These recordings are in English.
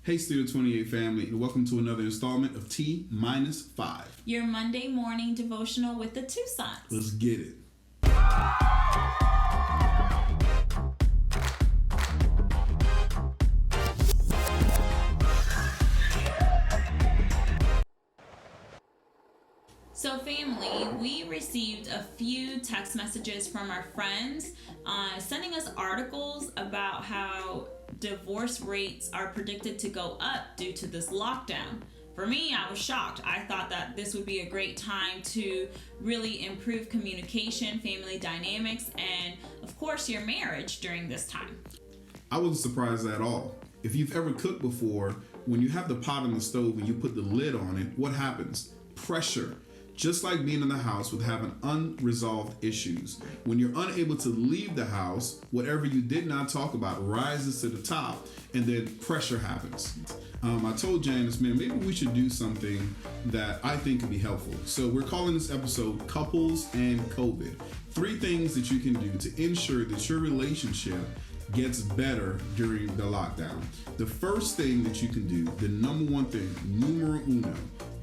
Hey Studio 28 family, and welcome to another installment of T-5. Your Monday morning devotional with the Tucsons. Let's get it. So family, we received a few text messages from our friends sending us articles about how divorce rates are predicted to go up due to this lockdown. For me, I was shocked. I thought that this would be a great time to really improve communication, family dynamics, and of course your marriage during this time. I wasn't surprised at all. If you've ever cooked before, when you have the pot on the stove and you put the lid on it, what happens? Pressure. Just like being in the house with having unresolved issues. When you're unable to leave the house, whatever you did not talk about rises to the top, and then pressure happens. I told Janice, man, maybe we should do something that I think could be helpful. So we're calling this episode Couples and COVID. 3 things that you can do to ensure that your relationship gets better during the lockdown. The first thing that you can do, the number one thing, numero uno,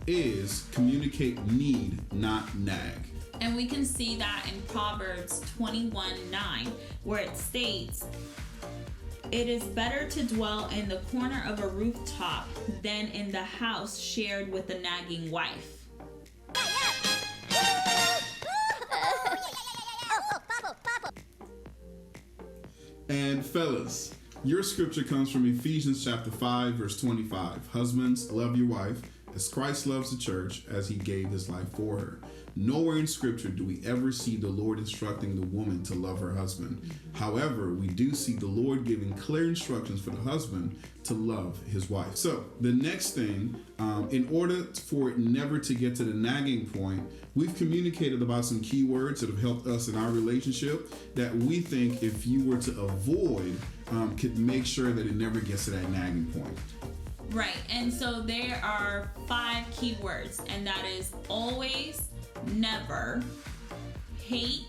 is communicate need, not nag. And we can see that in Proverbs 21:9, where it states, "It is better to dwell in the corner of a rooftop than in the house shared with a nagging wife." And fellas, your scripture comes from Ephesians chapter 5, verse 25. Husbands, love your wife as Christ loves the church, as he gave his life for her. Nowhere in scripture do we ever see the Lord instructing the woman to love her husband. However, we do see the Lord giving clear instructions for the husband to love his wife. So the next thing, in order for it never to get to the nagging point, we've communicated about some key words that have helped us in our relationship that we think if you were to avoid, could make sure that it never gets to that nagging point. Right, and so there are 5 key words, and that is always, never, hate,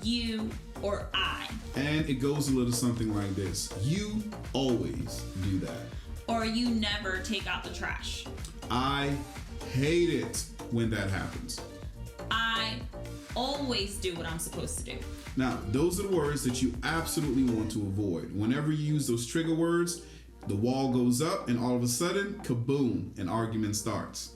you, or I. And it goes a little something like this. You always do that. Or you never take out the trash. I hate it when that happens. I always do what I'm supposed to do. Now, those are the words that you absolutely want to avoid. Whenever you use those trigger words, the wall goes up and all of a sudden, kaboom, an argument starts.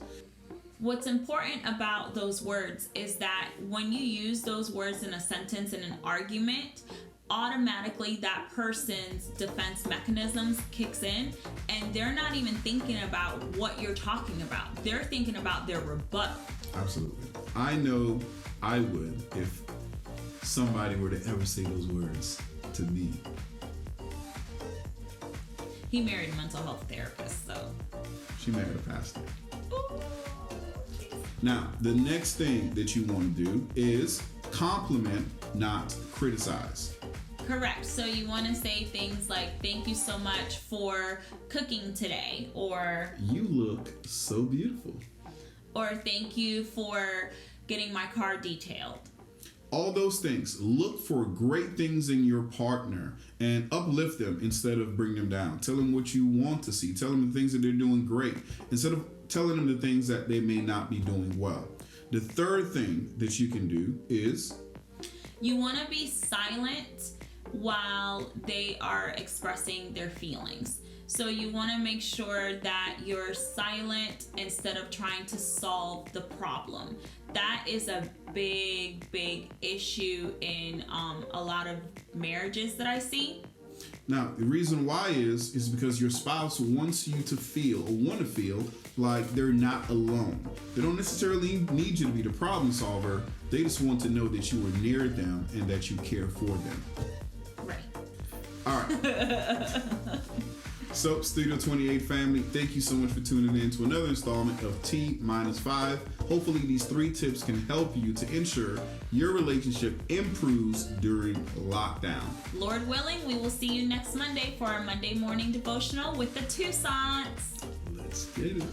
What's important about those words is that when you use those words in a sentence in an argument, automatically that person's defense mechanisms kicks in and they're not even thinking about what you're talking about. They're thinking about their rebuttal. Absolutely. I know I would if somebody were to ever say those words to me. He married a mental health therapist, so. She married a pastor. Ooh. Now, the next thing that you want to do is compliment, not criticize. Correct. So you want to say things like, "Thank you so much for cooking today," or "You look so beautiful," or "Thank you for getting my car detailed." All those things. Look for great things in your partner and uplift them instead of bring them down. Tell them what you want to see. Tell them the things that they're doing great instead of telling them the things that they may not be doing well. The third thing that you can do is you want to be silent while they are expressing their feelings. So you want to make sure that you're silent instead of trying to solve the problem. That is a big issue in a lot of marriages that I see. Now, the reason why is because your spouse wants you to feel or want to feel like they're not alone. They don't necessarily need you to be the problem solver. They just want to know that you are near them and that you care for them. Right. All right. So, Studio 28 family, thank you so much for tuning in to another installment of T-5. Hopefully, these 3 tips can help you to ensure your relationship improves during lockdown. Lord willing, we will see you next Monday for our Monday morning devotional with the Tucsons. Let's get it.